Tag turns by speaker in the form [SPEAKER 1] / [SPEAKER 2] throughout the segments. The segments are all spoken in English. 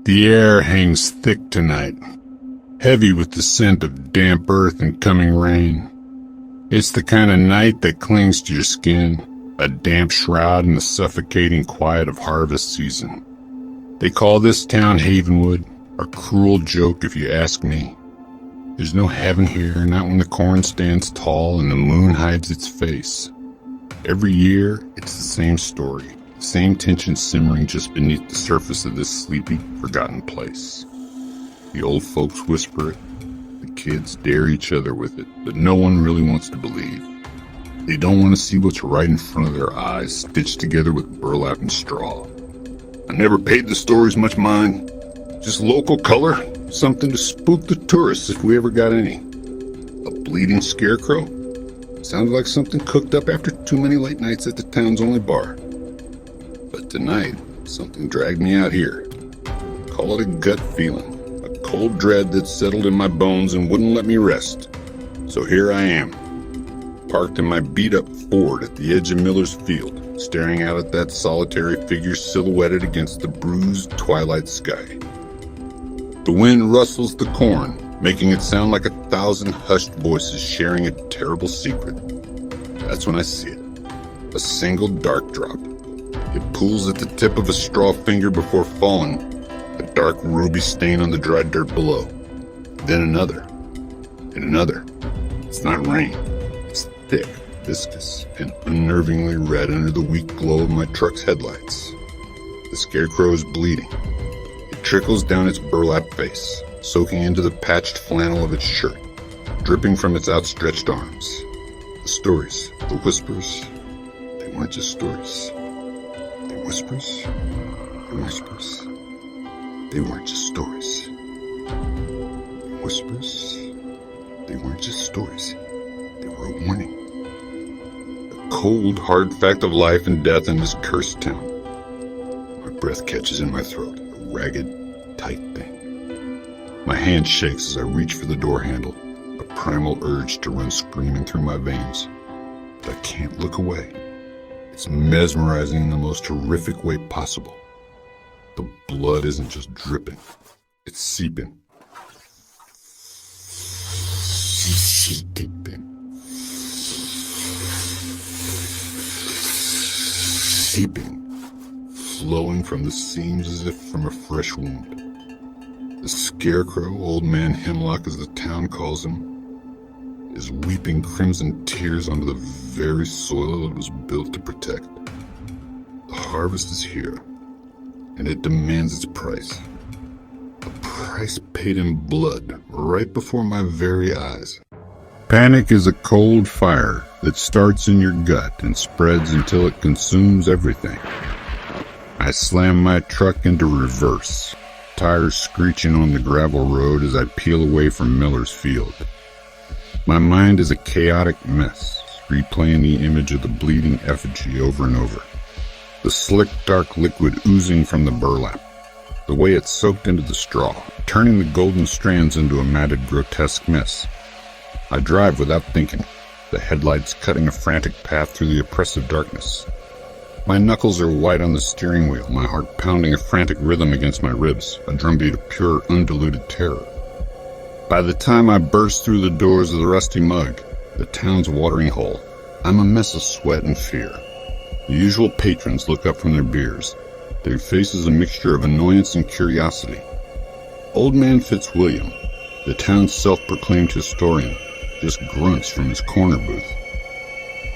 [SPEAKER 1] The air hangs thick tonight, heavy with the scent of damp earth and coming rain. It's the kind of night that clings to your skin, a damp shroud in the suffocating quiet of harvest season. They call this town Havenwood, a cruel joke if you ask me. There's no heaven here, not when the corn stands tall and the moon hides its face. Every year, it's the same story, the same tension simmering just beneath the surface of this sleepy, forgotten place. The old folks whisper it, the kids dare each other with it, but no one really wants to believe. They don't want to see what's right in front of their eyes, stitched together with burlap and straw. I never paid the stories much mind, just local color, something to spook the tourists if we ever got any. A bleeding scarecrow? Sounded like something cooked up after too many late nights at the town's only bar. But tonight, something dragged me out here. Call it a gut feeling, a cold dread that settled in my bones and wouldn't let me rest. So here I am, parked in my beat-up Ford at the edge of Miller's Field, staring out at that solitary figure silhouetted against the bruised twilight sky. The wind rustles the corn, making it sound like 1,000 hushed voices sharing a terrible secret. That's when I see it. A single dark drop. It pools at the tip of a straw finger before falling, a dark ruby stain on the dry dirt below. Then another, and another. It's not rain. It's thick, viscous, and unnervingly red under the weak glow of my truck's headlights. The scarecrow is bleeding. Trickles down its burlap face, soaking into the patched flannel of its shirt, dripping from its outstretched arms. The stories, the whispers, they weren't just stories. The whispers, the whispers, they weren't just stories. The whispers, they weren't just stories. They were a warning. A cold, hard fact of life and death in this cursed town. My breath catches in my throat. Ragged, tight thing. My hand shakes as I reach for the door handle, a primal urge to run screaming through my veins. But I can't look away. It's mesmerizing in the most horrific way possible. The blood isn't just dripping, it's seeping. Seeping. Flowing from the seams as if from a fresh wound. The scarecrow, Old Man Hemlock as the town calls him, is weeping crimson tears onto the very soil it was built to protect. The harvest is here, and it demands its price. A price paid in blood right before my very eyes. Panic is a cold fire that starts in your gut and spreads until it consumes everything. I slam my truck into reverse, tires screeching on the gravel road as I peel away from Miller's Field. My mind is a chaotic mess, replaying the image of the bleeding effigy over and over. The slick, dark liquid oozing from the burlap, the way it soaked into the straw, turning the golden strands into a matted, grotesque mess. I drive without thinking, the headlights cutting a frantic path through the oppressive darkness. My knuckles are white on the steering wheel, my heart pounding a frantic rhythm against my ribs, a drumbeat of pure, undiluted terror. By the time I burst through the doors of the Rusty Mug, the town's watering hole, I'm a mess of sweat and fear. The usual patrons look up from their beers, their faces a mixture of annoyance and curiosity. Old Man Fitzwilliam, the town's self-proclaimed historian, just grunts from his corner booth.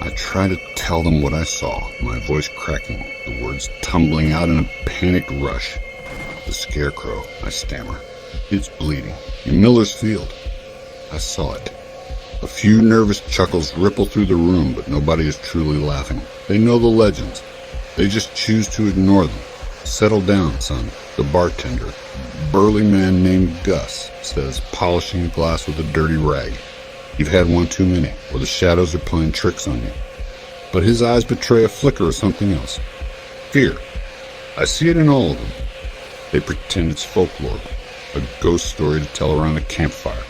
[SPEAKER 1] I try to tell them what I saw, my voice cracking, the words tumbling out in a panicked rush. The scarecrow, I stammer. It's bleeding. In Miller's Field. I saw it. A few nervous chuckles ripple through the room, but nobody is truly laughing. They know the legends. They just choose to ignore them. Settle down, son, the bartender, burly man named Gus, says, polishing a glass with a dirty rag. You've had one too many, or the shadows are playing tricks on you. But his eyes betray a flicker of something else. Fear. I see it in all of them. They pretend it's folklore, a ghost story to tell around a campfire.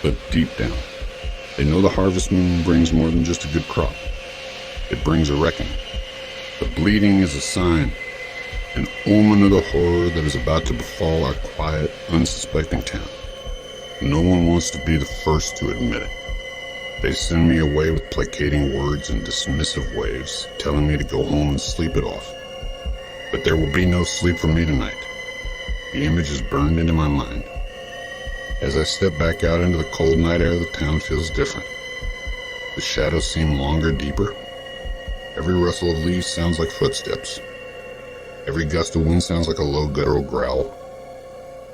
[SPEAKER 1] But deep down, they know the harvest moon brings more than just a good crop. It brings a reckoning. The bleeding is a sign. an omen of the horror that is about to befall our quiet, unsuspecting town. No one wants to be the first to admit it. They send me away with placating words and dismissive waves, telling me to go home and sleep it off. But there will be no sleep for me tonight. The image is burned into my mind. As I step back out into the cold night air, the town feels different. The shadows seem longer, deeper. Every rustle of leaves sounds like footsteps. Every gust of wind sounds like a low guttural growl.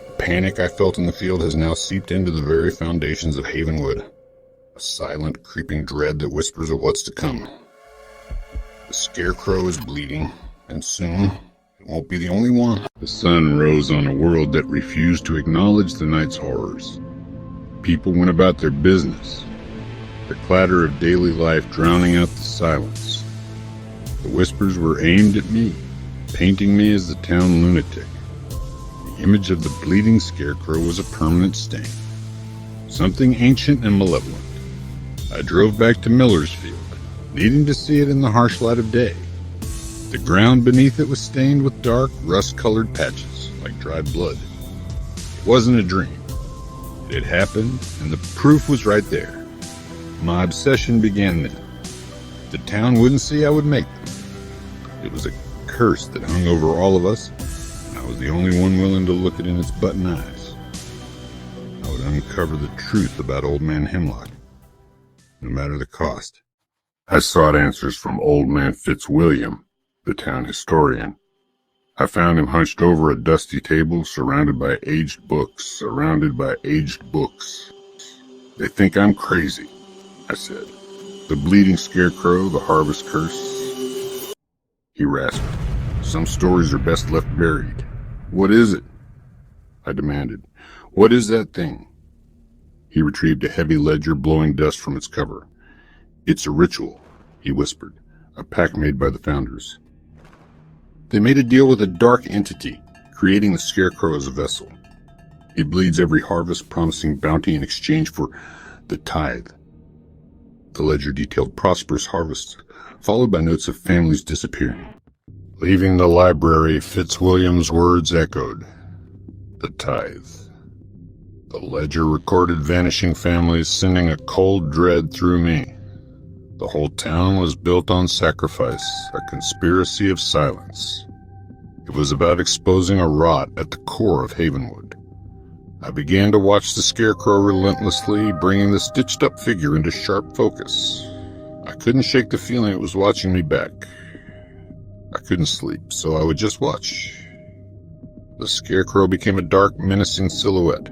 [SPEAKER 1] The panic I felt in the field has now seeped into the very foundations of Havenwood. A silent, creeping dread that whispers of what's to come. The scarecrow is bleeding, and soon it won't be the only one. The sun rose on a world that refused to acknowledge the night's horrors. People went about their business, the clatter of daily life drowning out the silence. The whispers were aimed at me, painting me as the town lunatic. The image of the bleeding scarecrow was a permanent stain, something ancient and malevolent. I drove back to Millersfield, needing to see it in the harsh light of day. The ground beneath it was stained with dark, rust-colored patches, like dried blood. It wasn't a dream. It had happened, and the proof was right there. My obsession began then. The town wouldn't see I would make them. It was a curse that hung over all of us, and I was the only one willing to look it in its button eyes. I would uncover the truth about Old Man Hemlock, no matter the cost. I sought answers from Old Man Fitzwilliam, the town historian. I found him hunched over a dusty table, surrounded by aged books. They think I'm crazy, I said. The bleeding scarecrow, the harvest curse. He rasped. Some stories are best left buried. What is it? I demanded. What is that thing? He retrieved a heavy ledger, blowing dust from its cover. It's a ritual, he whispered, a pact made by the founders. They made a deal with a dark entity, creating the scarecrow as a vessel. It bleeds every harvest, promising bounty in exchange for the tithe. The ledger detailed prosperous harvests, followed by notes of families disappearing. Leaving the library, Fitzwilliam's words echoed. The tithe. The ledger recorded vanishing families, sending a cold dread through me. The whole town was built on sacrifice, a conspiracy of silence. It was about exposing a rot at the core of Havenwood. I began to watch the scarecrow relentlessly, bringing the stitched-up figure into sharp focus. I couldn't shake the feeling it was watching me back. I couldn't sleep, so I would just watch. The scarecrow became a dark, menacing silhouette.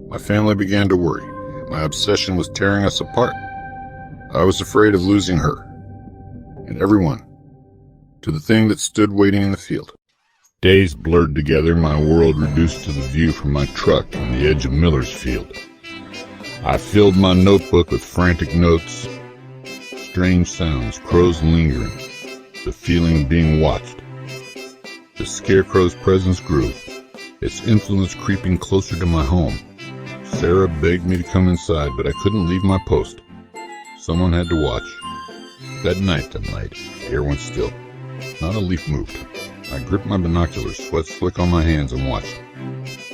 [SPEAKER 1] My family began to worry. My obsession was tearing us apart. I was afraid of losing her, and everyone, to the thing that stood waiting in the field. Days blurred together, my world reduced to the view from my truck on the edge of Millersfield. I filled my notebook with frantic notes, strange sounds, crows lingering, the feeling of being watched. The scarecrow's presence grew, its influence creeping closer to my home. Sarah begged me to come inside, but I couldn't leave my post. Someone had to watch. That night, the air went still. Not a leaf moved. I gripped my binoculars, sweat slick on my hands, and watched.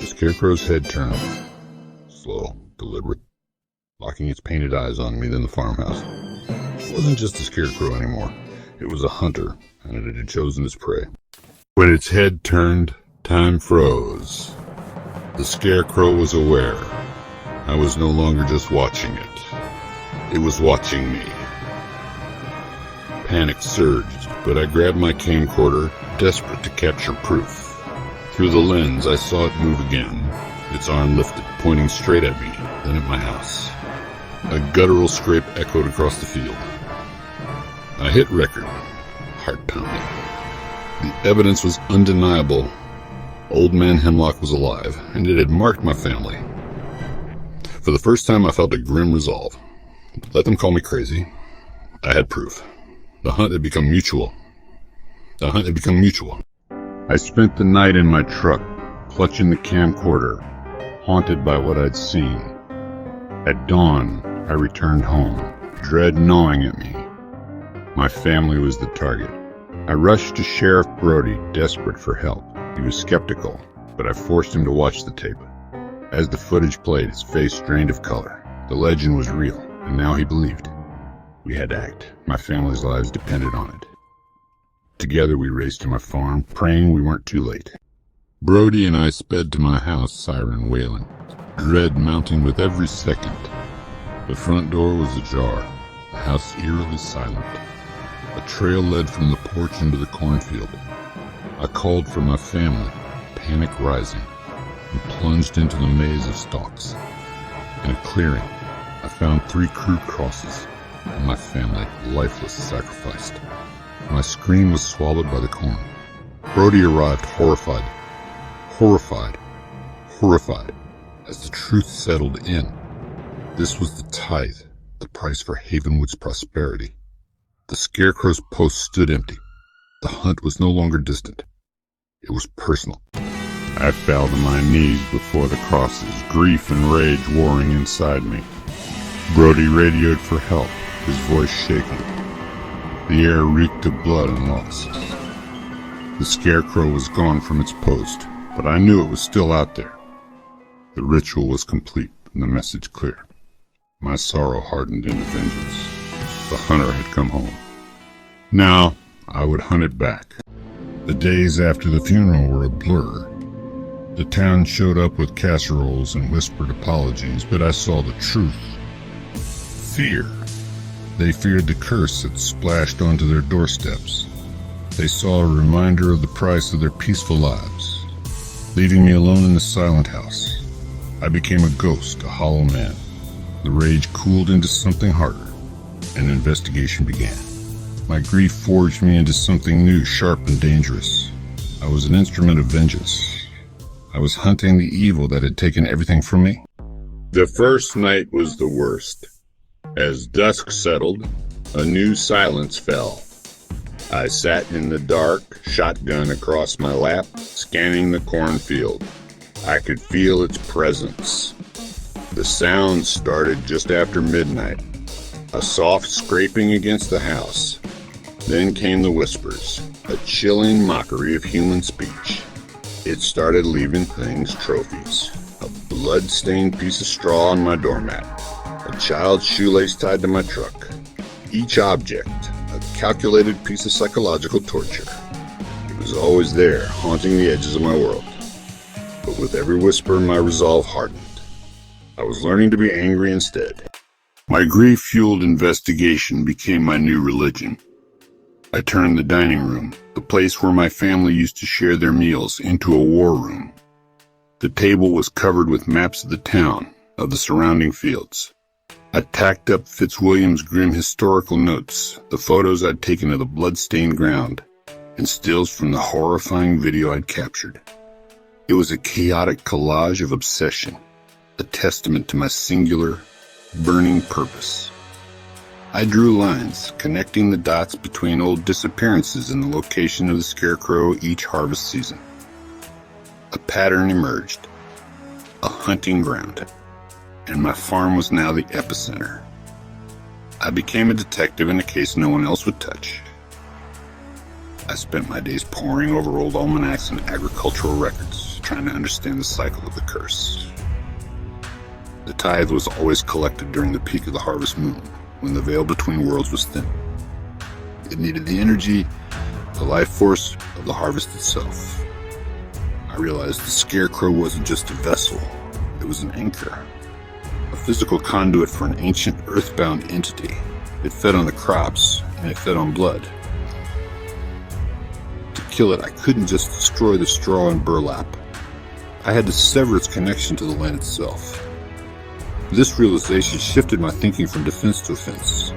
[SPEAKER 1] The scarecrow's head turned. Slow, deliberate, locking its painted eyes on me, then the farmhouse. It wasn't just a scarecrow anymore. It was a hunter, and it had chosen its prey. When its head turned, time froze. The scarecrow was aware. I was no longer just watching it. It was watching me. Panic surged, but I grabbed my camcorder, desperate to capture proof. Through the lens, I saw it move again, its arm lifted, pointing straight at me, then at my house. A guttural scrape echoed across the field. I hit record, heart pounding. The evidence was undeniable. Old Man Hemlock was alive, and it had marked my family. For the first time, I felt a grim resolve. Let them call me crazy. I had proof. The hunt had become mutual. I spent the night in my truck, clutching the camcorder, haunted by what I'd seen. At dawn, I returned home, dread gnawing at me. My family was the target. I rushed to Sheriff Brody, desperate for help. He was skeptical, but I forced him to watch the tape. As the footage played, his face drained of color. The legend was real, and now he believed. We had to act. My family's lives depended on it. Together we raced to my farm, praying we weren't too late. Brody and I sped to my house, siren wailing, dread mounting with every second. The front door was ajar, the house eerily silent. A trail led from the porch into the cornfield. I called for my family, panic rising, and plunged into the maze of stalks. In a clearing, I found 3 crude crosses, and my family, lifeless, sacrificed. My scream was swallowed by the corn. Brody arrived horrified, as the truth settled in. This was the tithe, the price for Havenwood's prosperity. The Scarecrow's post stood empty. The hunt was no longer distant. It was personal. I fell to my knees before the crosses, grief and rage warring inside me. Brody radioed for help, his voice shaking. The air reeked of blood and loss. The Scarecrow was gone from its post, but I knew it was still out there. The ritual was complete and the message clear. My sorrow hardened into vengeance. The hunter had come home. Now, I would hunt it back. The days after the funeral were a blur. The town showed up with casseroles and whispered apologies, but I saw the truth. Fear. They feared the curse that splashed onto their doorsteps. They saw a reminder of the price of their peaceful lives. Leaving me alone in the silent house, I became a ghost, a hollow man. The rage cooled into something harder. An investigation began. My grief forged me into something new, sharp and dangerous. I was an instrument of vengeance. I was hunting the evil that had taken everything from me. The first night was the worst. As dusk settled, a new silence fell. I sat in the dark, shotgun across my lap, scanning the cornfield. I could feel its presence. The sound started just after midnight. A soft scraping against the house. Then came the whispers, a chilling mockery of human speech. It started leaving things trophies. A blood-stained piece of straw on my doormat. A child's shoelace tied to my truck. Each object, a calculated piece of psychological torture. It was always there, haunting the edges of my world. But with every whisper, my resolve hardened. I was learning to be angry instead. My grief-fueled investigation became my new religion. I turned the dining room, the place where my family used to share their meals, into a war room. The table was covered with maps of the town, of the surrounding fields. I tacked up Fitzwilliam's grim historical notes, the photos I'd taken of the blood-stained ground, and stills from the horrifying video I'd captured. It was a chaotic collage of obsession, a testament to my singular, burning purpose. I drew lines, connecting the dots between old disappearances and the location of the Scarecrow each harvest season. A pattern emerged, a hunting ground, and my farm was now the epicenter. I became a detective in a case no one else would touch. I spent my days poring over old almanacs and agricultural records, trying to understand the cycle of the curse. The tithe was always collected during the peak of the harvest moon, when the veil between worlds was thin. It needed the energy, the life force of the harvest itself. I realized the Scarecrow wasn't just a vessel, it was an anchor, a physical conduit for an ancient earthbound entity. It fed on the crops, and it fed on blood. To kill it, I couldn't just destroy the straw and burlap. I had to sever its connection to the land itself. This realization shifted my thinking from defense to offense.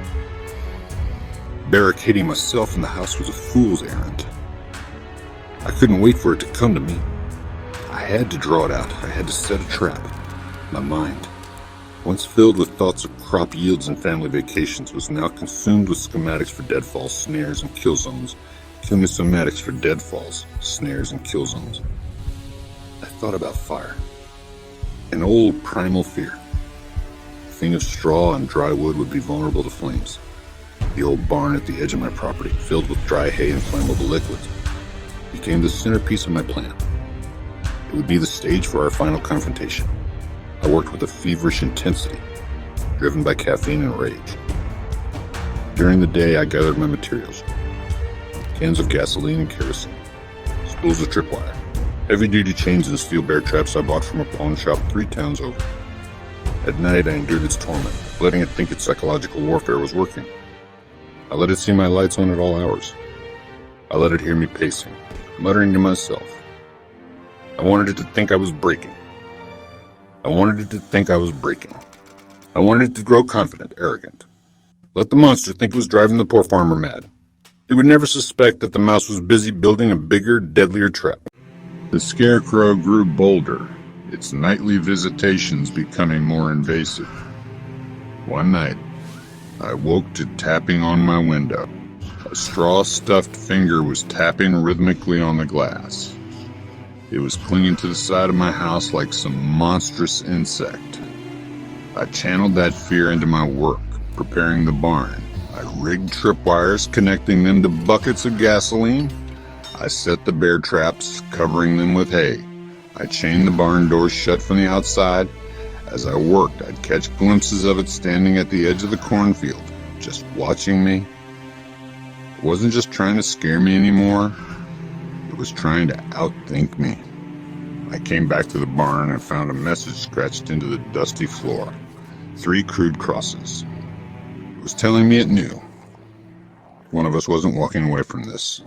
[SPEAKER 1] Barricading myself in the house was a fool's errand. I couldn't wait for it to come to me. I had to draw it out. I had to set a trap. My mind, once filled with thoughts of crop yields and family vacations, was now consumed with schematics for deadfalls, snares, and kill zones. Schematics for deadfalls, snares, and kill zones. I thought about fire. An old primal fear. A thing of straw and dry wood would be vulnerable to flames. The old barn at the edge of my property, filled with dry hay and flammable liquids, became the centerpiece of my plan. It would be the stage for our final confrontation. I worked with a feverish intensity, driven by caffeine and rage. During the day, I gathered my materials: cans of gasoline and kerosene, spools of tripwire, heavy-duty chains and steel bear traps I bought from a pawn shop 3 towns over. At night, I endured its torment, letting it think its psychological warfare was working. I let it see my lights on at all hours. I let it hear me pacing, muttering to myself. I wanted it to think I was breaking. I wanted it to grow confident, arrogant. Let the monster think it was driving the poor farmer mad. It would never suspect that the mouse was busy building a bigger, deadlier trap. The scarecrow grew bolder, its nightly visitations becoming more invasive. One night, I woke to tapping on my window. A straw-stuffed finger was tapping rhythmically on the glass. It was clinging to the side of my house like some monstrous insect. I channeled that fear into my work, preparing the barn. I rigged tripwires, connecting them to buckets of gasoline. I set the bear traps, covering them with hay. I chained the barn doors shut from the outside. As I worked, I'd catch glimpses of it standing at the edge of the cornfield, just watching me. It wasn't just trying to scare me anymore. It was trying to outthink me. I came back to the barn and found a message scratched into the dusty floor. 3 crude crosses. It was telling me it knew. One of us wasn't walking away from this.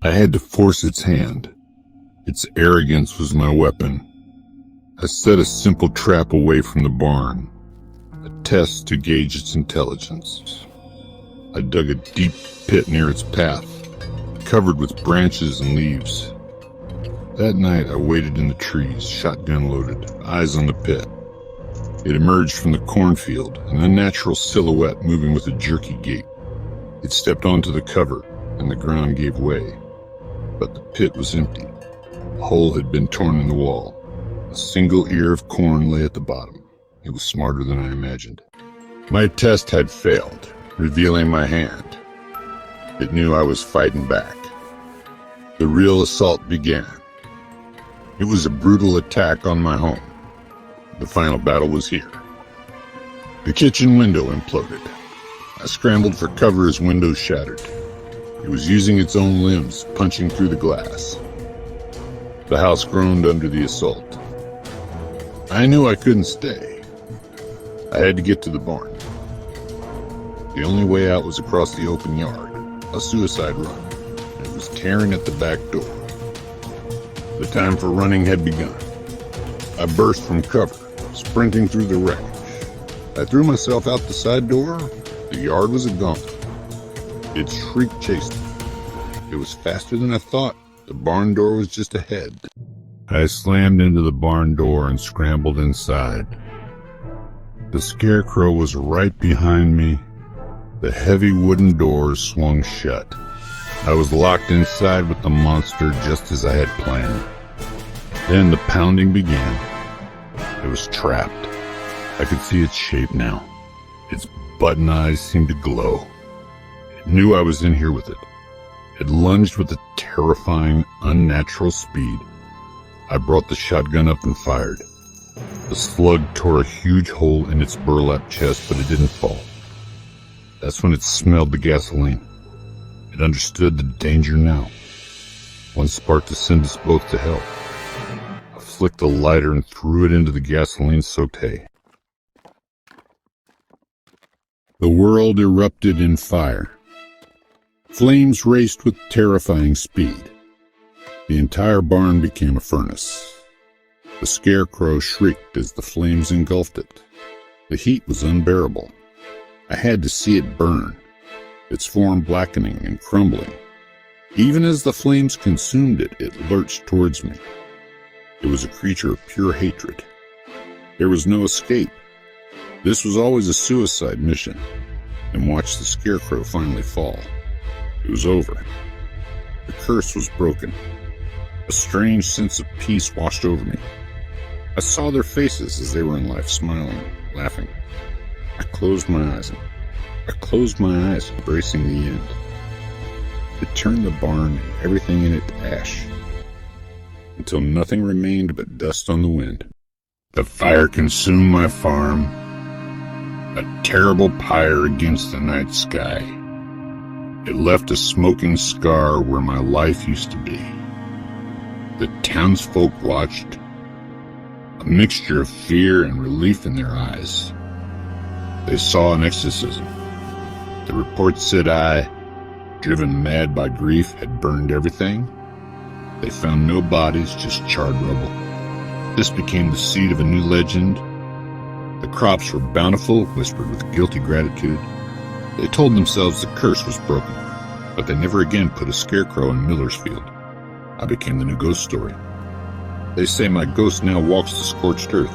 [SPEAKER 1] I had to force its hand. Its arrogance was my weapon. I set a simple trap away from the barn, a test to gauge its intelligence. I dug a deep pit near its path, covered with branches and leaves. That night I waited in the trees, shotgun loaded, eyes on the pit. It emerged from the cornfield, an unnatural silhouette moving with a jerky gait. It stepped onto the cover, and the ground gave way. But the pit was empty. A hole had been torn in the wall. A single ear of corn lay at the bottom. It was smarter than I imagined. My test had failed, revealing my hand. It knew I was fighting back. The real assault began. It was a brutal attack on my home. The final battle was here. The kitchen window imploded. I scrambled for cover as windows shattered. It was using its own limbs, punching through the glass. The house groaned under the assault. I knew I couldn't stay. I had to get to the barn. The only way out was across the open yard, a suicide run. It was tearing at the back door. The time for running had begun. I burst from cover, sprinting through the wreckage. I threw myself out the side door. The yard was a gauntlet. Its shriek chased me. It was faster than I thought. The barn door was just ahead. I slammed into the barn door and scrambled inside. The scarecrow was right behind me. The heavy wooden doors swung shut. I was locked inside with the monster just as I had planned. Then the pounding began. It was trapped. I could see its shape now. Its button eyes seemed to glow. It knew I was in here with it. It lunged with a terrifying, unnatural speed. I brought the shotgun up and fired. The slug tore a huge hole in its burlap chest, but it didn't fall. That's when it smelled the gasoline. It understood the danger now. One spark to send us both to hell. I flicked the lighter and threw it into the gasoline-soaked hay. The world erupted in fire. Flames raced with terrifying speed. The entire barn became a furnace. The scarecrow shrieked as the flames engulfed it. The heat was unbearable. I had to see it burn, its form blackening and crumbling. Even as the flames consumed it, it lurched towards me. It was a creature of pure hatred. There was no escape. This was always a suicide mission. And watch the scarecrow finally fall. It was over. The curse was broken. A strange sense of peace washed over me. I saw their faces as they were in life, smiling, laughing. I closed my eyes and I closed my eyes, embracing the end. It turned the barn and everything in it to ash, until nothing remained but dust on the wind. The fire consumed my farm, a terrible pyre against the night sky. It left a smoking scar where my life used to be. The townsfolk watched, a mixture of fear and relief in their eyes. They saw an exorcism. The report said I, driven mad by grief, had burned everything. They found no bodies, just charred rubble. This became the seed of a new legend. The crops were bountiful, whispered with guilty gratitude. They told themselves the curse was broken, but they never again put a scarecrow in Miller's field. I became the new ghost story. They say my ghost now walks the scorched earth.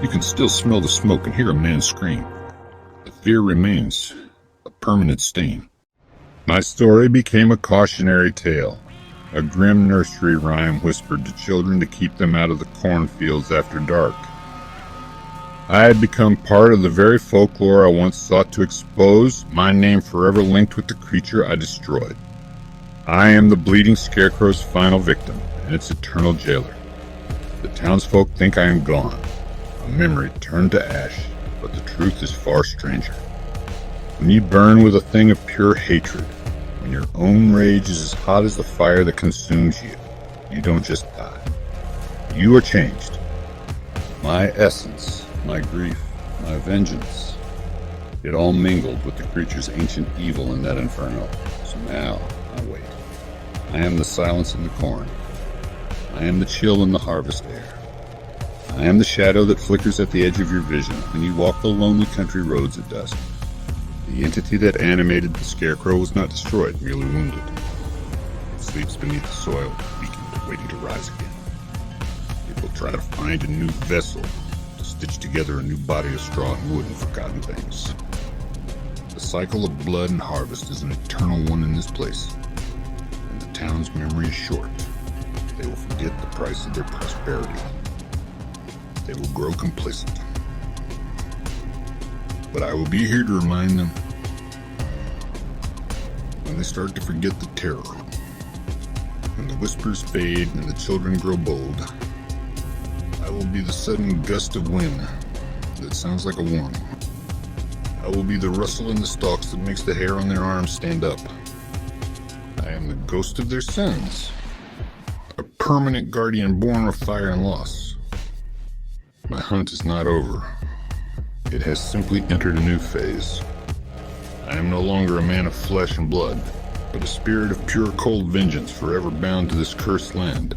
[SPEAKER 1] You can still smell the smoke and hear a man scream. The fear remains, a permanent stain. My story became a cautionary tale, a grim nursery rhyme whispered to children to keep them out of the cornfields after dark. I had become part of the very folklore I once sought to expose, my name forever linked with the creature I destroyed. I am the bleeding scarecrow's final victim, and its eternal jailer. The townsfolk think I am gone, a memory turned to ash, but the truth is far stranger. When you burn with a thing of pure hatred, when your own rage is as hot as the fire that consumes you, you don't just die. You are changed. My essence, my grief, my vengeance, it all mingled with the creature's ancient evil in that inferno. So now, I wait. I am the silence in the corn. I am the chill in the harvest air. I am the shadow that flickers at the edge of your vision when you walk the lonely country roads at dusk. The entity that animated the scarecrow was not destroyed, merely wounded. It sleeps beneath the soil, weakened, waiting to rise again. It will try to find a new vessel, to stitch together a new body of straw and wood and forgotten things. The cycle of blood and harvest is an eternal one in this place, and the town's memory is short. They will forget the price of their prosperity. They will grow complacent. But I will be here to remind them when they start to forget the terror, when the whispers fade and the children grow bold. I will be the sudden gust of wind that sounds like a warning. I will be the rustle in the stalks that makes the hair on their arms stand up. I am the ghost of their sins, a permanent guardian born of fire and loss. My hunt is not over. It has simply entered a new phase. I am no longer a man of flesh and blood, but a spirit of pure cold vengeance forever bound to this cursed land.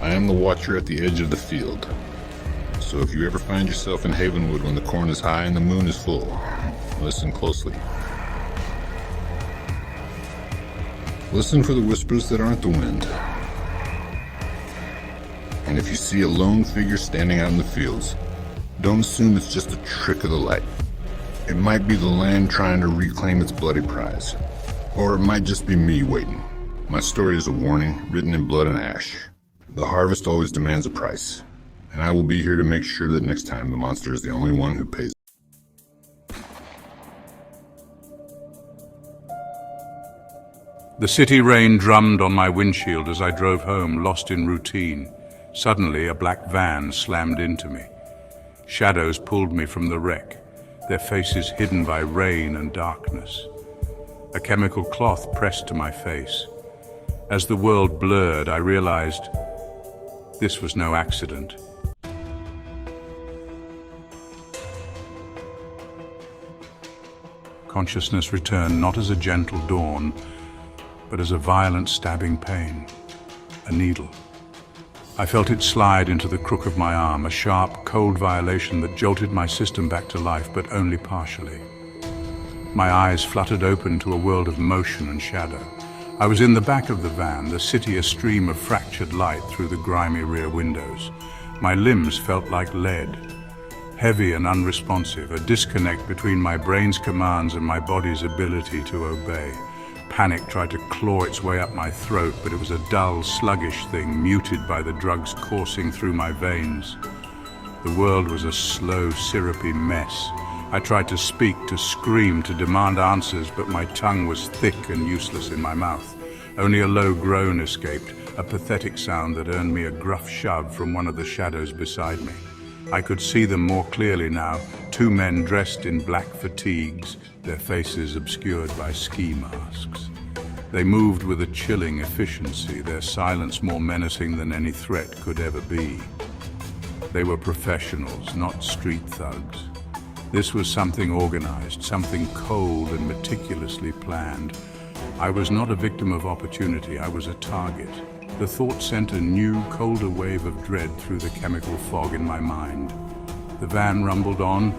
[SPEAKER 1] I am the watcher at the edge of the field. So if you ever find yourself in Havenwood when the corn is high and the moon is full, listen closely. Listen for the whispers that aren't the wind. And if you see a lone figure standing out in the fields, don't assume it's just a trick of the light. It might be the land trying to reclaim its bloody prize. Or it might just be me waiting. My story is a warning, written in blood and ash. The harvest always demands a price, and I will be here to make sure that next time the monster is the only one who pays.
[SPEAKER 2] The city rain drummed on my windshield as I drove home, lost in routine. Suddenly, a black van slammed into me. Shadows pulled me from the wreck, their faces hidden by rain and darkness. A chemical cloth pressed to my face. As the world blurred, I realized this was no accident. Consciousness returned not as a gentle dawn, but as a violent stabbing pain, a needle. I felt it slide into the crook of my arm, a sharp, cold violation that jolted my system back to life, but only partially. My eyes fluttered open to a world of motion and shadow. I was in the back of the van, the city a stream of fractured light through the grimy rear windows. My limbs felt like lead, heavy and unresponsive, a disconnect between my brain's commands and my body's ability to obey. Panic tried to claw its way up my throat, but it was a dull, sluggish thing, muted by the drugs coursing through my veins. The world was a slow, syrupy mess, I tried to speak, to scream, to demand answers, but my tongue was thick and useless in my mouth. Only a low groan escaped, a pathetic sound that earned me a gruff shove from one of the shadows beside me. I could see them more clearly now, two men dressed in black fatigues, their faces obscured by ski masks. They moved with a chilling efficiency, their silence more menacing than any threat could ever be. They were professionals, not street thugs. This was something organized, something cold and meticulously planned. I was not a victim of opportunity, I was a target. The thought sent a new, colder wave of dread through the chemical fog in my mind. The van rumbled on,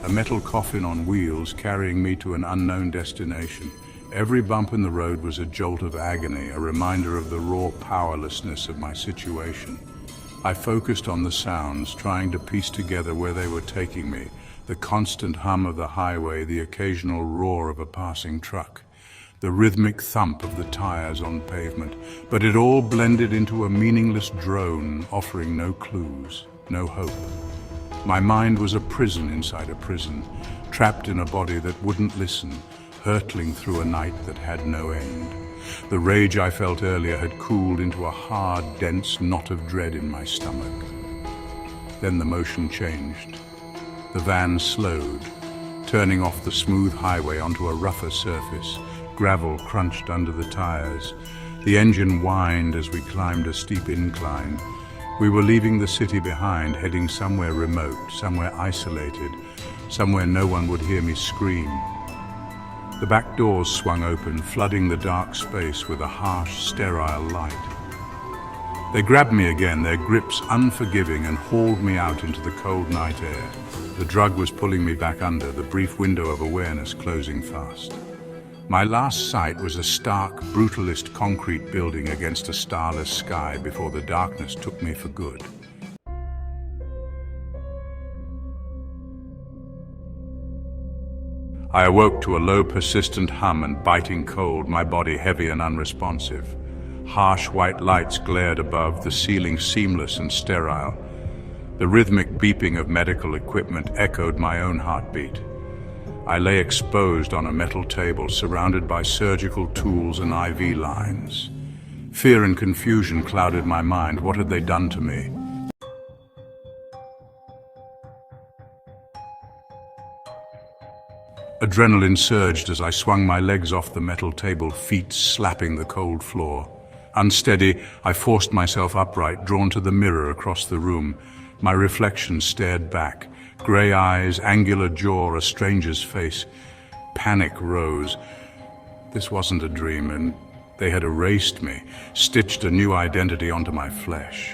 [SPEAKER 2] a metal coffin on wheels carrying me to an unknown destination. Every bump in the road was a jolt of agony, a reminder of the raw powerlessness of my situation. I focused on the sounds, trying to piece together where they were taking me, the constant hum of the highway, the occasional roar of a passing truck, the rhythmic thump of the tires on pavement, but it all blended into a meaningless drone, offering no clues, no hope. My mind was a prison inside a prison, trapped in a body that wouldn't listen, hurtling through a night that had no end. The rage I felt earlier had cooled into a hard, dense knot of dread in my stomach. Then the motion changed. The van slowed, turning off the smooth highway onto a rougher surface. Gravel crunched under the tires. The engine whined as we climbed a steep incline. We were leaving the city behind, heading somewhere remote, somewhere isolated, somewhere no one would hear me scream. The back doors swung open, flooding the dark space with a harsh, sterile light. They grabbed me again, their grips unforgiving, and hauled me out into the cold night air. The drug was pulling me back under, the brief window of awareness closing fast. My last sight was a stark, brutalist concrete building against a starless sky before the darkness took me for good. I awoke to a low, persistent hum and biting cold, my body heavy and unresponsive. Harsh white lights glared above, the ceiling seamless and sterile. The rhythmic beeping of medical equipment echoed my own heartbeat. I lay exposed on a metal table, surrounded by surgical tools and IV lines. Fear and confusion clouded my mind. What had they done to me? Adrenaline surged as I swung my legs off the metal table, feet slapping the cold floor. Unsteady, I forced myself upright, drawn to the mirror across the room. My reflection stared back. Grey eyes, angular jaw, a stranger's face. Panic rose. This wasn't a dream, and they had erased me, stitched a new identity onto my flesh.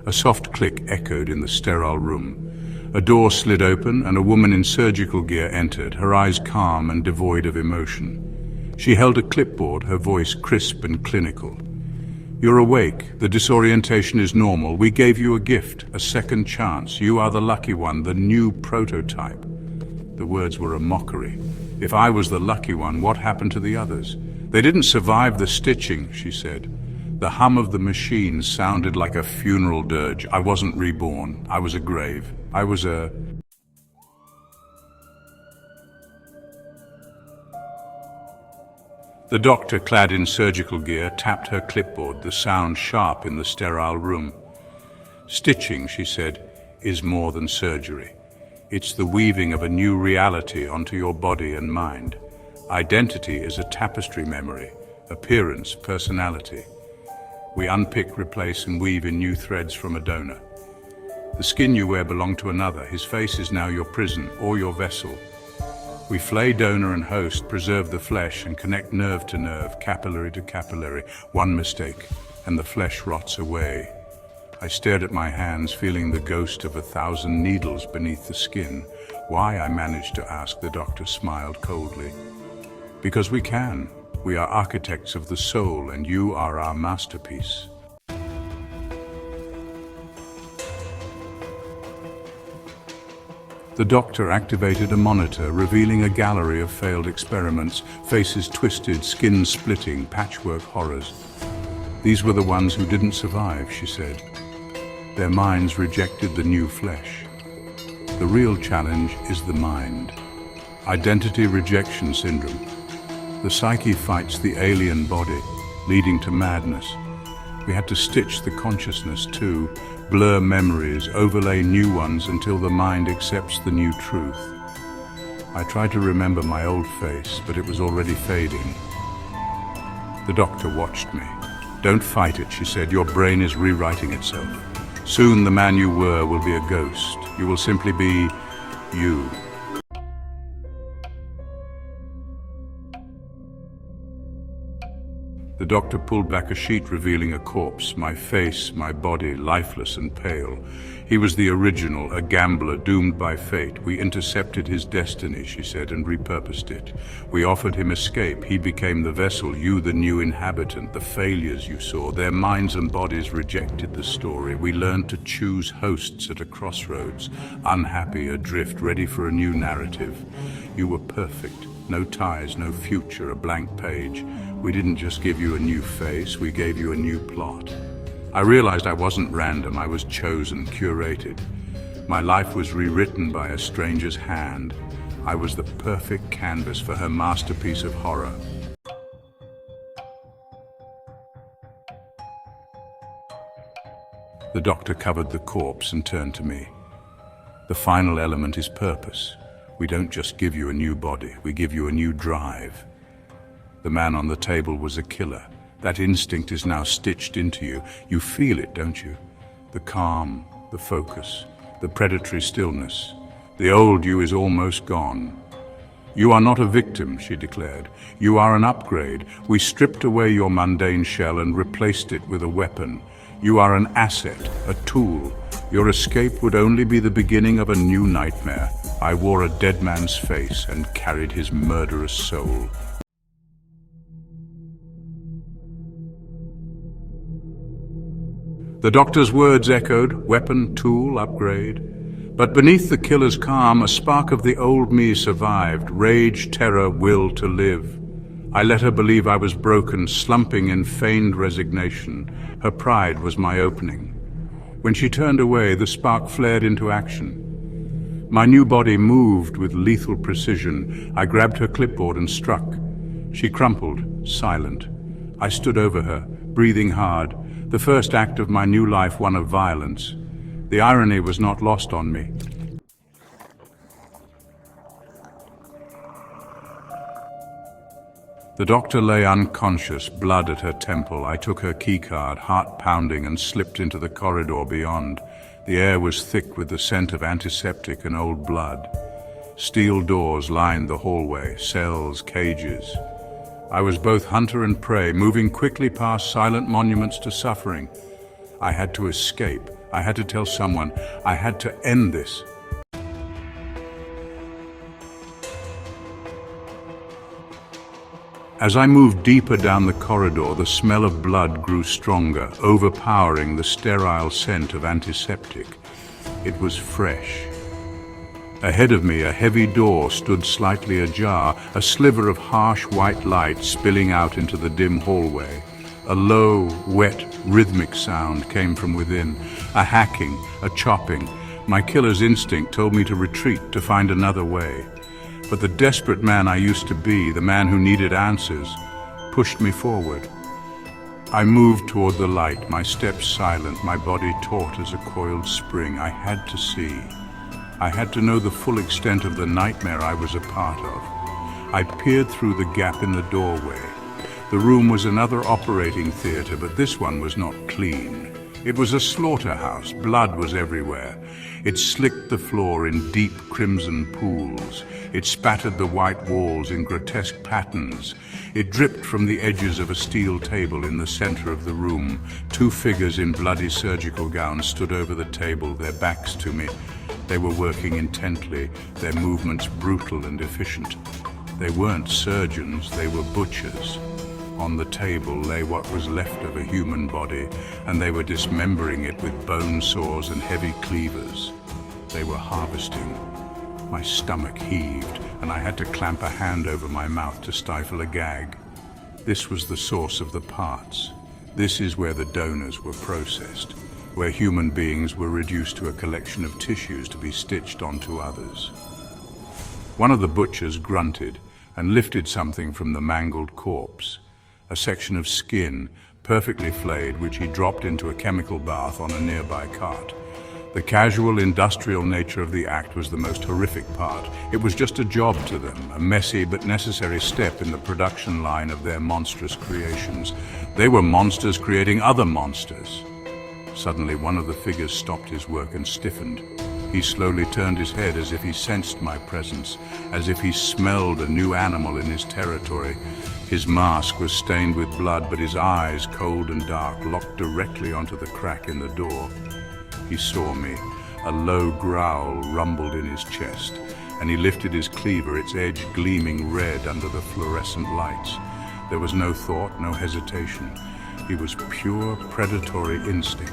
[SPEAKER 2] A soft click echoed in the sterile room. A door slid open, and a woman in surgical gear entered, her eyes calm and devoid of emotion. She held a clipboard, her voice crisp and clinical. "You're awake. The disorientation is normal. We gave you a gift, a second chance. You are the lucky one, the new prototype." The words were a mockery. If I was the lucky one, what happened to the others? "They didn't survive the stitching," she said. The hum of the machine sounded like a funeral dirge. I wasn't reborn. I was a grave. I was a... The doctor, clad in surgical gear, tapped her clipboard, the sound sharp in the sterile room. "Stitching," she said, "is more than surgery. It's the weaving of a new reality onto your body and mind. Identity is a tapestry memory, appearance, personality. We unpick, replace, and weave in new threads from a donor. The skin you wear belonged to another. His face is now your prison or your vessel. We flay donor and host, preserve the flesh, and connect nerve to nerve, capillary to capillary. One mistake, and the flesh rots away." I stared at my hands, feeling the ghost of 1,000 needles beneath the skin. Why, I managed to ask. The doctor smiled coldly. "Because we can. We are architects of the soul, and you are our masterpiece." The doctor activated a monitor, revealing a gallery of failed experiments, faces twisted, skin splitting, patchwork horrors. "These were the ones who didn't survive," she said. Their minds rejected the new flesh. The real challenge is the mind. Identity rejection syndrome. The psyche fights the alien body, leading to madness. We had to stitch the consciousness too, blur memories, overlay new ones until the mind accepts the new truth. I tried to remember my old face, but it was already fading. The doctor watched me. "Don't fight it," she said. "Your brain is rewriting itself. Soon the man you were will be a ghost. You will simply be you." The doctor pulled back a sheet revealing a corpse, my face, my body, lifeless and pale. He was the original, a gambler doomed by fate. "We intercepted his destiny," she said, "and repurposed it. We offered him escape. He became the vessel, you the new inhabitant. The failures you saw, their minds and bodies rejected the story. We learned to choose hosts at a crossroads, unhappy, adrift, ready for a new narrative. You were perfect. No ties, no future, a blank page. We didn't just give you a new face, we gave you a new plot." I realized I wasn't random, I was chosen, curated. My life was rewritten by a stranger's hand. I was the perfect canvas for her masterpiece of horror. The doctor covered the corpse and turned to me. "The final element is purpose. We don't just give you a new body, we give you a new drive." The man on the table was a killer. That instinct is now stitched into you. You feel it, don't you? The calm, the focus, the predatory stillness. The old you is almost gone. "You are not a victim," she declared. "You are an upgrade. We stripped away your mundane shell and replaced it with a weapon. You are an asset, a tool. Your escape would only be the beginning of a new nightmare. I wore a dead man's face and carried his murderous soul." The doctor's words echoed, weapon, tool, upgrade. But beneath the killer's calm, a spark of the old me survived, rage, terror, will to live. I let her believe I was broken, slumping in feigned resignation. Her pride was my opening. When she turned away, the spark flared into action. My new body moved with lethal precision. I grabbed her clipboard and struck. She crumpled, silent. I stood over her, breathing hard. The first act of my new life, one of violence. The irony was not lost on me. The doctor lay unconscious, blood at her temple. I took her keycard, heart pounding, and slipped into the corridor beyond. The air was thick with the scent of antiseptic and old blood. Steel doors lined the hallway, cells, cages. I was both hunter and prey, moving quickly past silent monuments to suffering. I had to escape. I had to tell someone. I had to end this. As I moved deeper down the corridor, the smell of blood grew stronger, overpowering the sterile scent of antiseptic. It was fresh. Ahead of me, a heavy door stood slightly ajar, a sliver of harsh white light spilling out into the dim hallway. A low, wet, rhythmic sound came from within, a hacking, a chopping. My killer's instinct told me to retreat, to find another way. But the desperate man I used to be, the man who needed answers, pushed me forward. I moved toward the light, my steps silent, my body taut as a coiled spring. I had to see. I had to know the full extent of the nightmare I was a part of. I peered through the gap in the doorway. The room was another operating theater, but this one was not clean. It was a slaughterhouse. Blood was everywhere. It slicked the floor in deep crimson pools. It spattered the white walls in grotesque patterns. It dripped from the edges of a steel table in the center of the room. Two figures in bloody surgical gowns stood over the table, their backs to me. They were working intently, their movements brutal and efficient. They weren't surgeons, they were butchers. On the table lay what was left of a human body, and they were dismembering it with bone saws and heavy cleavers. They were harvesting. My stomach heaved, and I had to clamp a hand over my mouth to stifle a gag. This was the source of the parts. This is where the donors were processed. where human beings were reduced to a collection of tissues to be stitched onto others. One of the butchers grunted and lifted something from the mangled corpse, a section of skin, perfectly flayed, which he dropped into a chemical bath on a nearby cart. The casual, industrial nature of the act was the most horrific part. It was just a job to them, a messy but necessary step in the production line of their monstrous creations. They were monsters creating other monsters. Suddenly, one of the figures stopped his work and stiffened. He slowly turned his head as if he sensed my presence, as if he smelled a new animal in his territory. His mask was stained with blood, but his eyes, cold and dark, locked directly onto the crack in the door. He saw me. A low growl rumbled in his chest, and he lifted his cleaver, its edge gleaming red under the fluorescent lights. There was no thought, no hesitation. He was pure predatory instinct.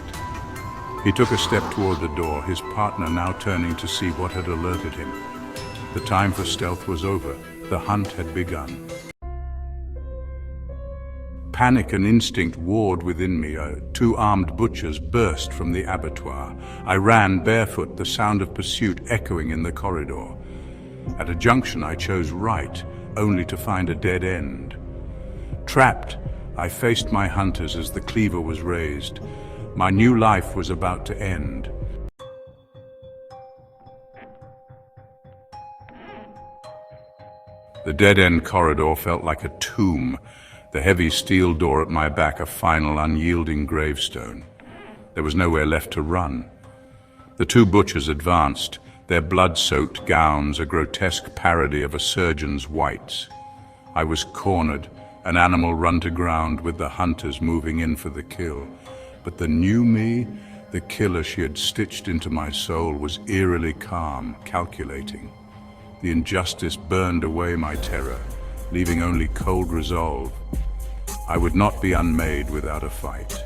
[SPEAKER 2] He took a step toward the door, his partner now turning to see what had alerted him. The time for stealth was over. The hunt had begun. Panic and instinct warred within me. Two armed butchers burst from the abattoir. I ran barefoot, the sound of pursuit echoing in the corridor. At a junction, I chose right, only to find a dead end. Trapped, I faced my hunters as the cleaver was raised. My new life was about to end. The dead-end corridor felt like a tomb, the heavy steel door at my back a final unyielding gravestone. There was nowhere left to run. The two butchers advanced, their blood-soaked gowns a grotesque parody of a surgeon's whites. I was cornered, an animal run to ground with the hunters moving in for the kill. But the new me, the killer she had stitched into my soul, was eerily calm, calculating. The injustice burned away my terror, leaving only cold resolve. I would not be unmade without a fight.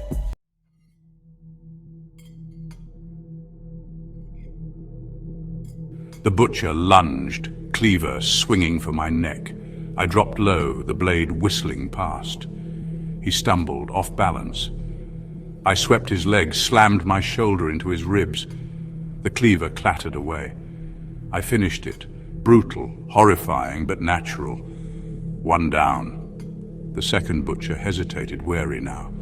[SPEAKER 2] The butcher lunged, cleaver swinging for my neck. I dropped low, the blade whistling past. He stumbled, off balance. I swept his leg, slammed my shoulder into his ribs. The cleaver clattered away. I finished it, brutal, horrifying, but natural. One down. The second butcher hesitated, wary now.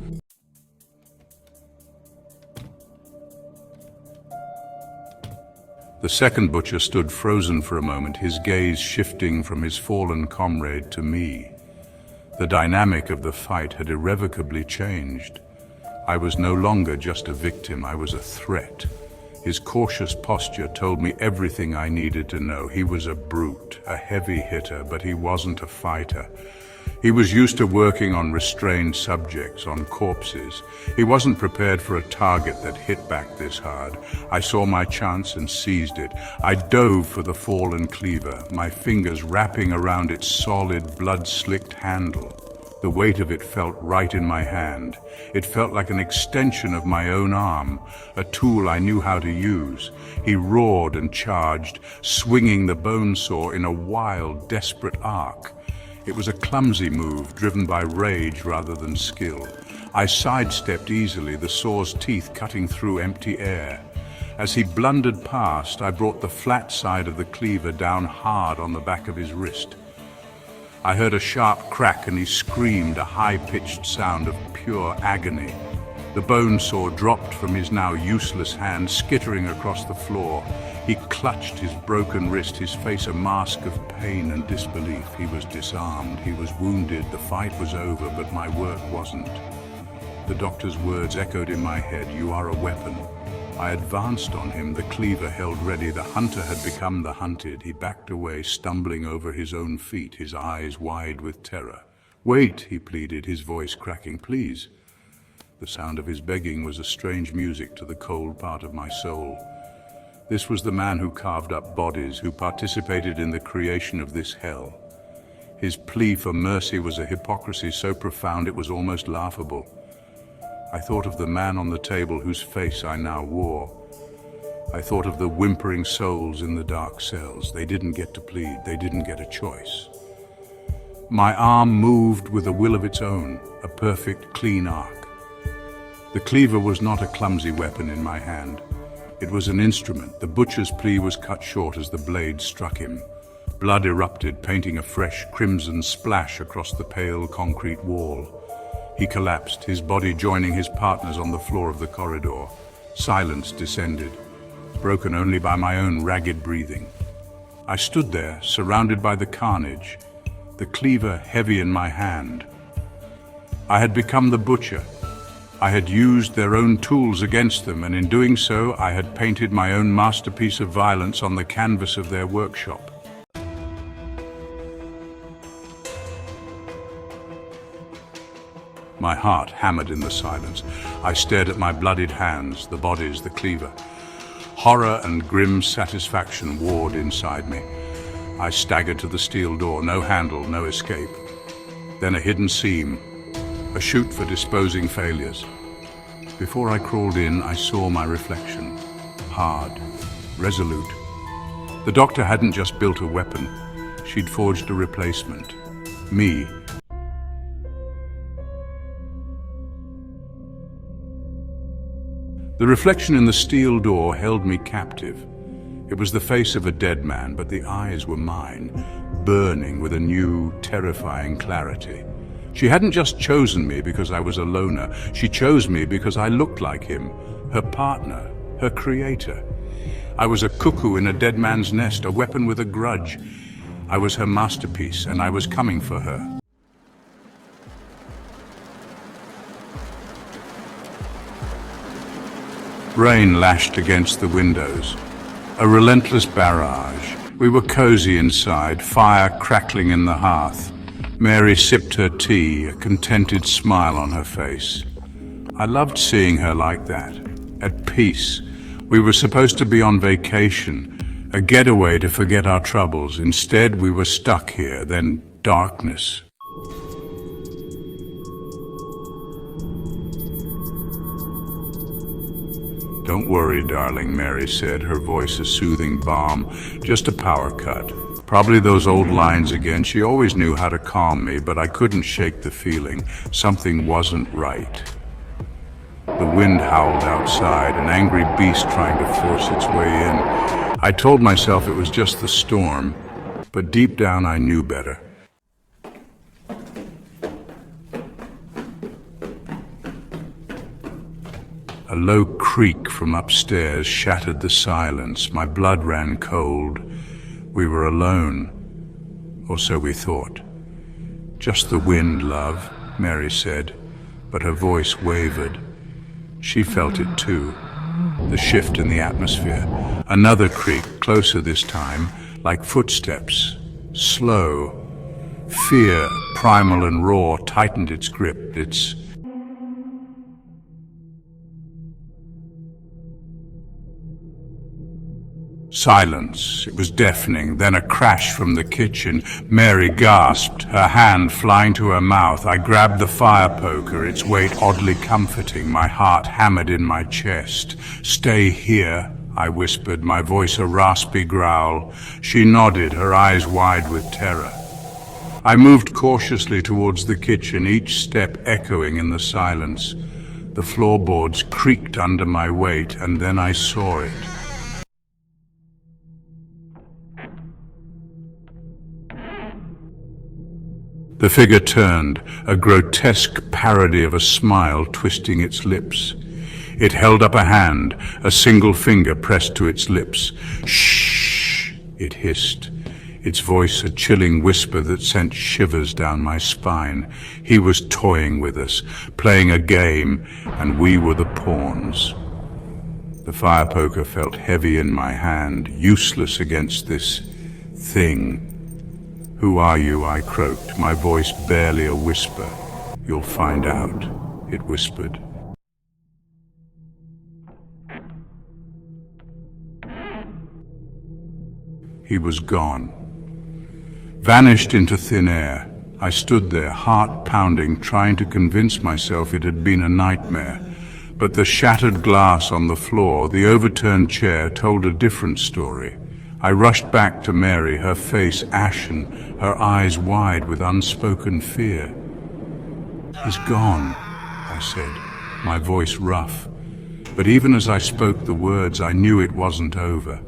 [SPEAKER 2] The second butcher stood frozen for a moment, his gaze shifting from his fallen comrade to me. The dynamic of the fight had irrevocably changed. I was no longer just a victim, I was a threat. His cautious posture told me everything I needed to know. He was a brute, a heavy hitter, but he wasn't a fighter. He was used to working on restrained subjects, on corpses. He wasn't prepared for a target that hit back this hard. I saw my chance and seized it. I dove for the fallen cleaver, my fingers wrapping around its solid, blood-slicked handle. The weight of it felt right in my hand. It felt like an extension of my own arm, a tool I knew how to use. He roared and charged, swinging the bone saw in a wild, desperate arc. It was a clumsy move, driven by rage rather than skill. I sidestepped easily, the saw's teeth cutting through empty air. As he blundered past, I brought the flat side of the cleaver down hard on the back of his wrist. I heard a sharp crack and he screamed, a high-pitched sound of pure agony. The bone saw dropped from his now useless hand, skittering across the floor. He clutched his broken wrist, his face a mask of pain and disbelief. He was disarmed, he was wounded, the fight was over, but my work wasn't. The doctor's words echoed in my head, "You are a weapon." I advanced on him, the cleaver held ready. The hunter had become the hunted. He backed away, stumbling over his own feet, his eyes wide with terror. "Wait," he pleaded, his voice cracking. "Please." The sound of his begging was a strange music to the cold part of my soul. This was the man who carved up bodies, who participated in the creation of this hell. His plea for mercy was a hypocrisy so profound it was almost laughable. I thought of the man on the table whose face I now wore. I thought of the whimpering souls in the dark cells. They didn't get to plead, they didn't get a choice. My arm moved with a will of its own, a perfect, clean arc. The cleaver was not a clumsy weapon in my hand. It was an instrument. The butcher's plea was cut short as the blade struck him. Blood erupted, painting a fresh crimson splash across the pale concrete wall. He collapsed, his body joining his partner's on the floor of the corridor. Silence descended, broken only by my own ragged breathing. I stood there, surrounded by the carnage, the cleaver heavy in my hand. I had become the butcher. I had used their own tools against them, and in doing so, I had painted my own masterpiece of violence on the canvas of their workshop. My heart hammered in the silence. I stared at my bloodied hands, the bodies, the cleaver. Horror and grim satisfaction warred inside me. I staggered to the steel door, no handle, no escape. Then a hidden seam, a chute for disposing failures. Before I crawled in, I saw my reflection. Hard, resolute. The doctor hadn't just built a weapon. She'd forged a replacement. Me. The reflection in the steel door held me captive. It was the face of a dead man, but the eyes were mine, burning with a new, terrifying clarity. She hadn't just chosen me because I was a loner. She chose me because I looked like him, her partner, her creator. I was a cuckoo in a dead man's nest, a weapon with a grudge. I was her masterpiece, and I was coming for her. Rain lashed against the windows, a relentless barrage. We were cozy inside, fire crackling in the hearth. Mary sipped her tea, a contented smile on her face. I loved seeing her like that, at peace. We were supposed to be on vacation, a getaway to forget our troubles. Instead, we were stuck here, then darkness. "Don't worry, darling," Mary said, her voice a soothing balm. "Just a power cut. Probably those old lines again." She always knew how to calm me, but I couldn't shake the feeling. Something wasn't right. The wind howled outside, an angry beast trying to force its way in. I told myself it was just the storm, but deep down I knew better. A low creak from upstairs shattered the silence. My blood ran cold. We were alone, or so we thought. "Just the wind, love," Mary said, but her voice wavered. She felt it too, the shift in the atmosphere. Another creak, closer this time, like footsteps, slow. Fear, primal and raw, tightened its grip. Silence. It was deafening. Then a crash from the kitchen. Mary gasped, her hand flying to her mouth. I grabbed the fire poker, its weight oddly comforting. My heart hammered in my chest. "Stay here," I whispered, my voice a raspy growl. She nodded, her eyes wide with terror. I moved cautiously towards the kitchen, each step echoing in the silence. The floorboards creaked under my weight, and then I saw it. The figure turned, a grotesque parody of a smile twisting its lips. It held up a hand, a single finger pressed to its lips. "Shh," it hissed, its voice a chilling whisper that sent shivers down my spine. He was toying with us, playing a game, and we were the pawns. The fire poker felt heavy in my hand, useless against this thing. "Who are you?" I croaked, my voice barely a whisper. "You'll find out," it whispered. He was gone, vanished into thin air. I stood there, heart pounding, trying to convince myself it had been a nightmare. But the shattered glass on the floor, the overturned chair, told a different story. I rushed back to Mary, her face ashen, her eyes wide with unspoken fear. "He's gone," I said. my voice rough. But even as I spoke the words, I knew it wasn't over.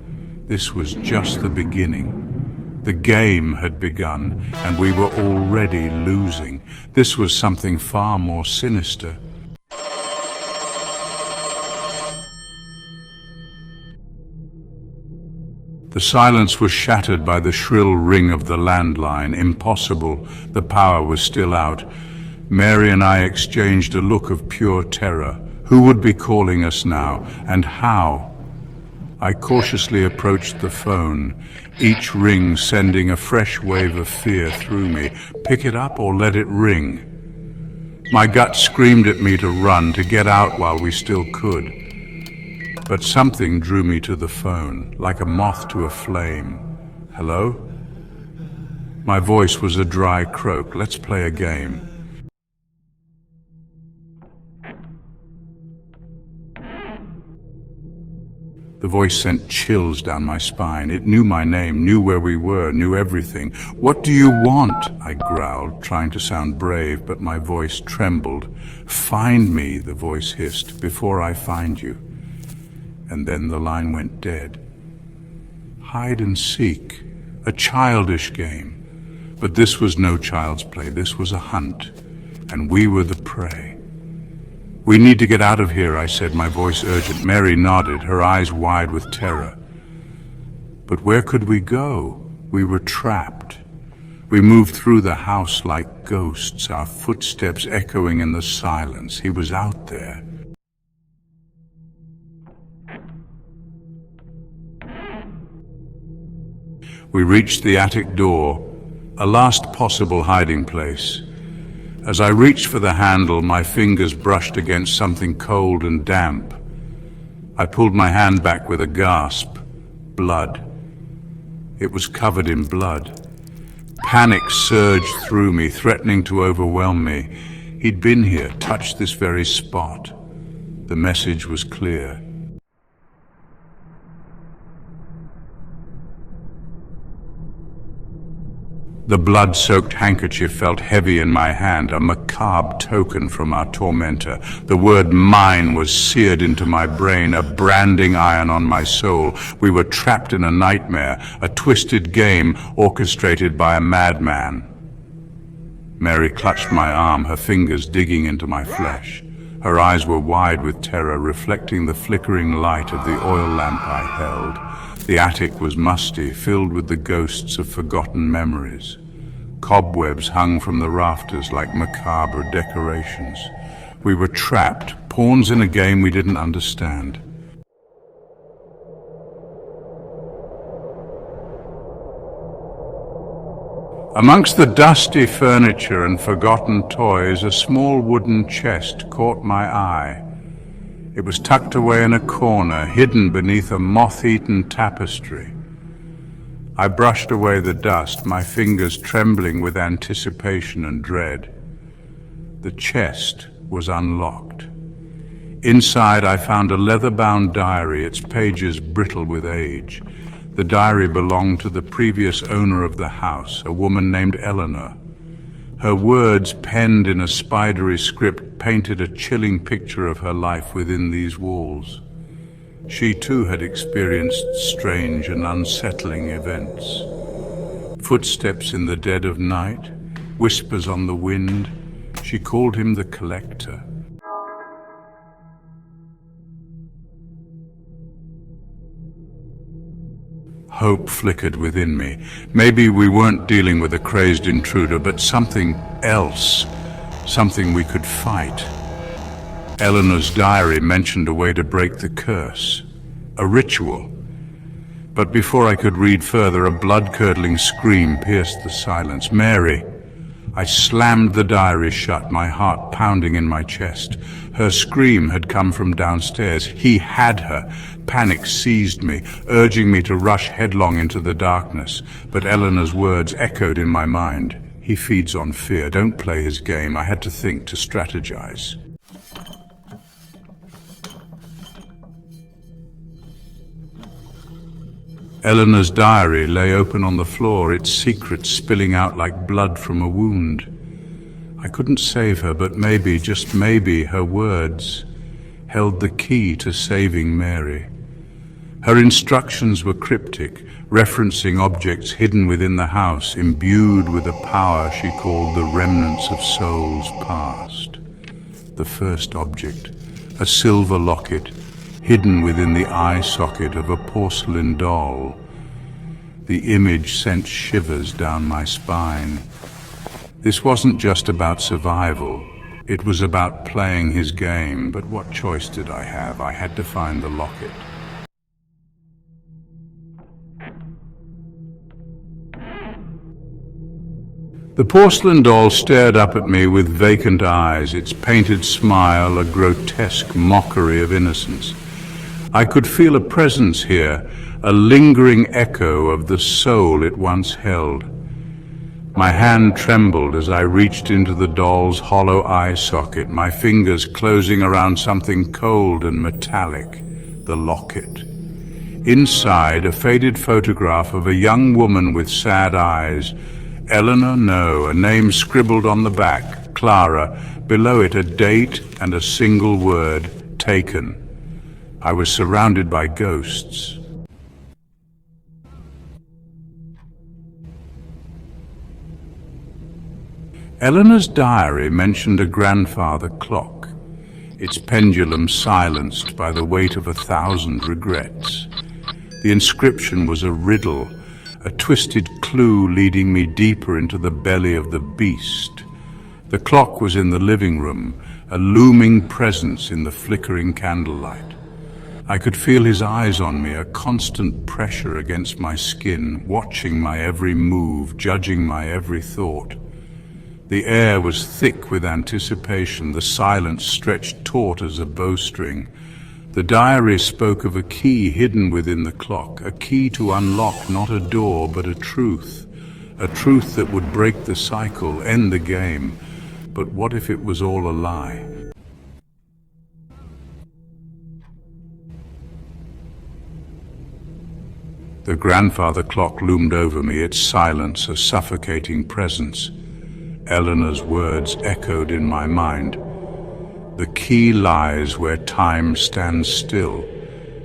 [SPEAKER 2] This was just the beginning. The game had begun, and we were already losing. This was something far more sinister. The silence was shattered by the shrill ring of the landline. Impossible. The power was still out. Mary and I exchanged a look of pure terror. Who would be calling us now, and how? I cautiously approached the phone, each ring sending a fresh wave of fear through me. Pick it up or let it ring. My gut screamed at me to run, to get out while we still could. But something drew me to the phone, like a moth to a flame. Hello? My voice was a dry croak. Let's play a game. The voice sent chills down my spine. It knew my name, knew where we were, knew everything. What do you want? I growled, trying to sound brave, but my voice trembled. Find me, the voice hissed, before I find you. And then the line went dead. Hide and seek, a childish game. But this was no child's play. This was a hunt, and we were the prey. We need to get out of here, I said, my voice urgent. Mary nodded, her eyes wide with terror. But where could we go? We were trapped. We moved through the house like ghosts, our footsteps echoing in the silence. He was out there. We reached the attic door, a last possible hiding place. As I reached for the handle, my fingers brushed against something cold and damp. I pulled my hand back with a gasp. Blood. It was covered in blood. Panic surged through me, threatening to overwhelm me. He'd been here, touched this very spot. The message was clear. The blood-soaked handkerchief felt heavy in my hand, a macabre token from our tormentor. The word mine was seared into my brain, a branding iron on my soul. We were trapped in a nightmare, a twisted game orchestrated by a madman. Mary clutched my arm, her fingers digging into my flesh. Her eyes were wide with terror, reflecting the flickering light of the oil lamp I held. The attic was musty, filled with the ghosts of forgotten memories. Cobwebs hung from the rafters like macabre decorations. We were trapped, pawns in a game we didn't understand. Amongst the dusty furniture and forgotten toys, a small wooden chest caught my eye. It was tucked away in a corner, hidden beneath a moth-eaten tapestry. I brushed away the dust, my fingers trembling with anticipation and dread. The chest was unlocked. Inside, I found a leather-bound diary, its pages brittle with age. The diary belonged to the previous owner of the house, a woman named Eleanor. Her words, penned in a spidery script, painted a chilling picture of her life within these walls. She too had experienced strange and unsettling events. Footsteps in the dead of night, whispers on the wind. She called him the Collector. Hope flickered within me. Maybe we weren't dealing with a crazed intruder, but something else, something we could fight. Eleanor's diary mentioned a way to break the curse, a ritual. But before I could read further, a blood-curdling scream pierced the silence. Mary! I slammed the diary shut, my heart pounding in my chest. Her scream had come from downstairs. He had her. Panic seized me, urging me to rush headlong into the darkness. But Eleanor's words echoed in my mind. He feeds on fear. Don't play his game. I had to think, to strategize. Eleanor's diary lay open on the floor, its secrets spilling out like blood from a wound. I couldn't save her, but maybe, just maybe, her words held the key to saving Mary. Her instructions were cryptic, referencing objects hidden within the house, imbued with a power she called the remnants of souls past. The first object, a silver locket, hidden within the eye socket of a porcelain doll. The image sent shivers down my spine. This wasn't just about survival. It was about playing his game, but what choice did I have? I had to find the locket. The porcelain doll stared up at me with vacant eyes, its painted smile a grotesque mockery of innocence. I could feel a presence here, a lingering echo of the soul it once held. My hand trembled as I reached into the doll's hollow eye socket, my fingers closing around something cold and metallic, the locket. Inside, a faded photograph of a young woman with sad eyes. Eleanor, no, a name scribbled on the back, Clara, below it a date and a single word, taken. I was surrounded by ghosts. Eleanor's diary mentioned a grandfather clock, its pendulum silenced by the weight of 1,000 regrets. The inscription was a riddle, a twisted clue leading me deeper into the belly of the beast. The clock was in the living room, a looming presence in the flickering candlelight. I could feel his eyes on me, a constant pressure against my skin, watching my every move, judging my every thought. The air was thick with anticipation, the silence stretched taut as a bowstring. The diary spoke of a key hidden within the clock, a key to unlock not a door but a truth that would break the cycle, end the game. But what if it was all a lie? The grandfather clock loomed over me, its silence a suffocating presence. Eleanor's words echoed in my mind. The key lies where time stands still.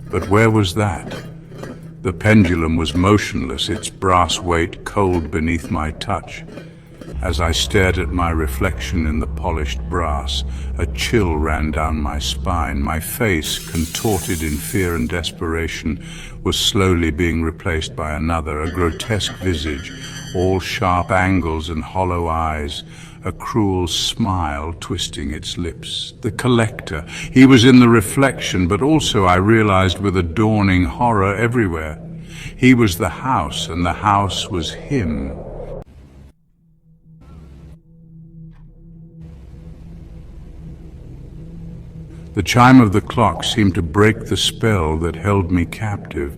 [SPEAKER 2] But where was that? The pendulum was motionless, its brass weight cold beneath my touch. As I stared at my reflection in the polished brass, a chill ran down my spine. My face, contorted in fear and desperation, was slowly being replaced by another, a grotesque visage, all sharp angles and hollow eyes, a cruel smile twisting its lips. The collector, he was in the reflection, but also I realized with a dawning horror everywhere. He was the house, and the house was him. The chime of the clock seemed to break the spell that held me captive.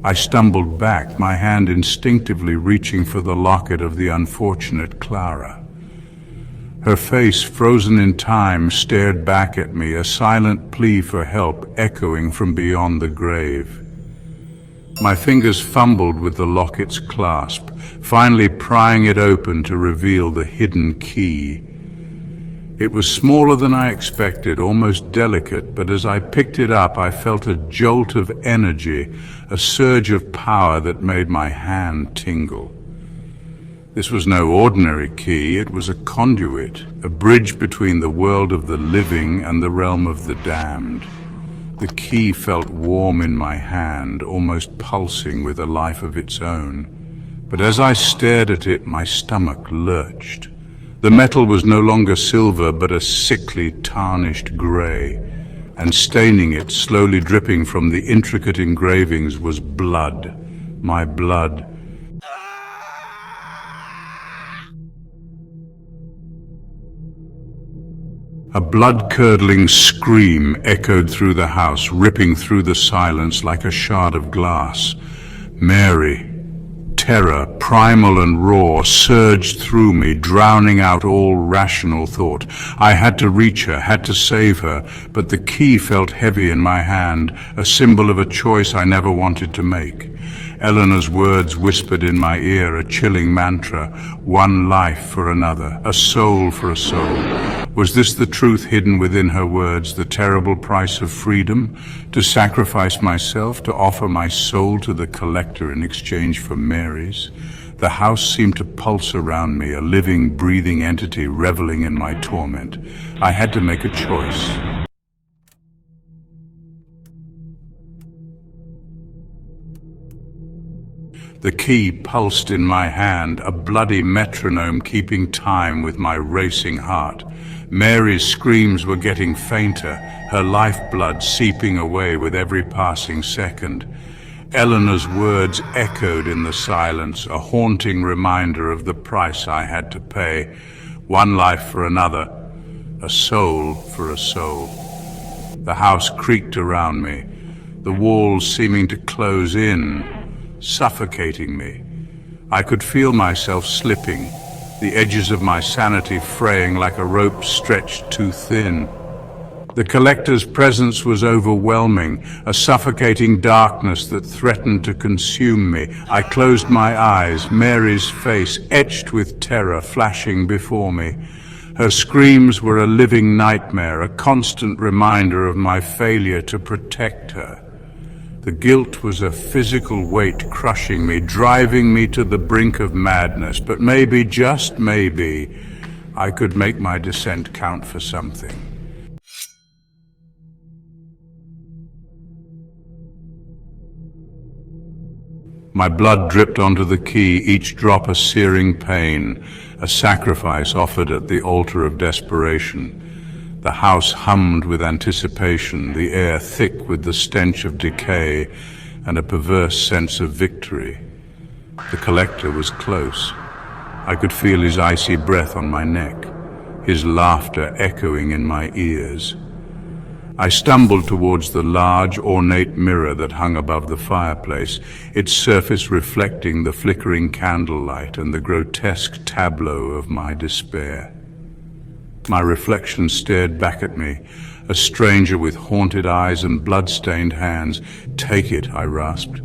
[SPEAKER 2] I stumbled back, my hand instinctively reaching for the locket of the unfortunate Clara. Her face, frozen in time, stared back at me, a silent plea for help echoing from beyond the grave. My fingers fumbled with the locket's clasp, finally prying it open to reveal the hidden key. It was smaller than I expected, almost delicate, but as I picked it up, I felt a jolt of energy, a surge of power that made my hand tingle. This was no ordinary key, it was a conduit, a bridge between the world of the living and the realm of the damned. The key felt warm in my hand, almost pulsing with a life of its own. But as I stared at it, my stomach lurched. The metal was no longer silver, but a sickly, tarnished gray, and staining it, slowly dripping from the intricate engravings, was blood, my blood. A blood-curdling scream echoed through the house, ripping through the silence like a shard of glass. Mary, Terror, primal and raw, surged through me, drowning out all rational thought. I had to reach her, had to save her, but the key felt heavy in my hand, a symbol of a choice I never wanted to make. Eleanor's words whispered in my ear, a chilling mantra: one life for another, a soul for a soul. Was this the truth hidden within her words, the terrible price of freedom? To sacrifice myself, to offer my soul to the collector in exchange for Mary's? The house seemed to pulse around me, a living, breathing entity reveling in my torment. I had to make a choice. The key pulsed in my hand, a bloody metronome keeping time with my racing heart. Mary's screams were getting fainter, her lifeblood seeping away with every passing second. Eleanor's words echoed in the silence, a haunting reminder of the price I had to pay. One life for another, a soul for a soul. The house creaked around me, the walls seeming to close in, suffocating me. I could feel myself slipping, the edges of my sanity fraying like a rope stretched too thin. The collector's presence was overwhelming, a suffocating darkness that threatened to consume me. I closed my eyes, Mary's face etched with terror flashing before me. Her screams were a living nightmare, a constant reminder of my failure to protect her. The guilt was a physical weight crushing me, driving me to the brink of madness. But maybe, just maybe, I could make my descent count for something. My blood dripped onto the key, each drop a searing pain, a sacrifice offered at the altar of desperation. The house hummed with anticipation, the air thick with the stench of decay and a perverse sense of victory. The collector was close. I could feel his icy breath on my neck, his laughter echoing in my ears. I stumbled towards the large, ornate mirror that hung above the fireplace, its surface reflecting the flickering candlelight and the grotesque tableau of my despair. My reflection stared back at me, a stranger with haunted eyes and blood-stained hands. "Take it," I rasped,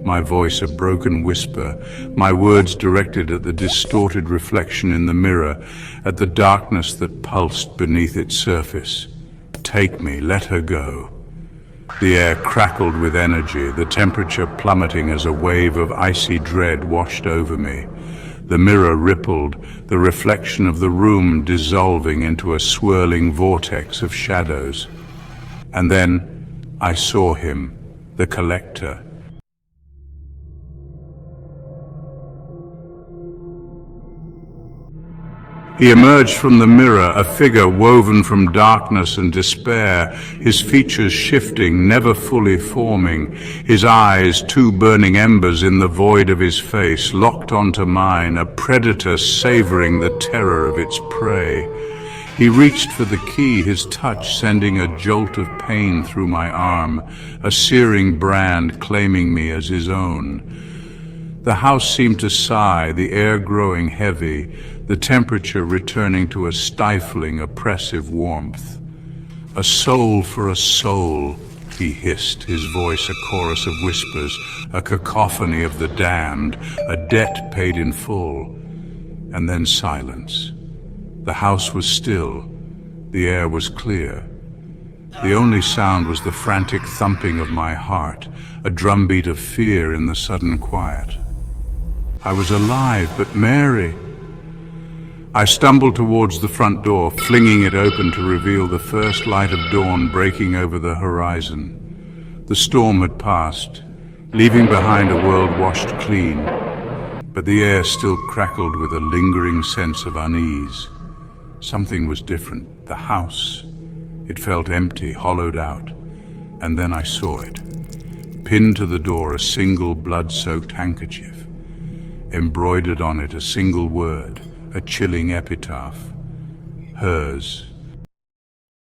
[SPEAKER 2] my voice a broken whisper, my words directed at the distorted reflection in the mirror, at the darkness that pulsed beneath its surface. "Take me, let her go." The air crackled with energy, the temperature plummeting as a wave of icy dread washed over me. The mirror rippled, the reflection of the room dissolving into a swirling vortex of shadows. And then I saw him, the collector. He emerged from the mirror, a figure woven from darkness and despair, his features shifting, never fully forming, his eyes, two burning embers in the void of his face, locked onto mine, a predator savoring the terror of its prey. He reached for the key, his touch sending a jolt of pain through my arm, a searing brand claiming me as his own. The house seemed to sigh, the air growing heavy, the temperature returning to a stifling, oppressive warmth. "A soul for a soul," he hissed, his voice a chorus of whispers, a cacophony of the damned, a debt paid in full. And then silence. The house was still. The air was clear. The only sound was the frantic thumping of my heart, a drumbeat of fear in the sudden quiet. I was alive, but Mary... I stumbled towards the front door, flinging it open to reveal the first light of dawn breaking over the horizon. The storm had passed, leaving behind a world washed clean, but the air still crackled with a lingering sense of unease. Something was different. The house. It felt empty, hollowed out. And then I saw it. Pinned to the door, a single blood-soaked handkerchief. Embroidered on it a single word, a chilling epitaph. Hers.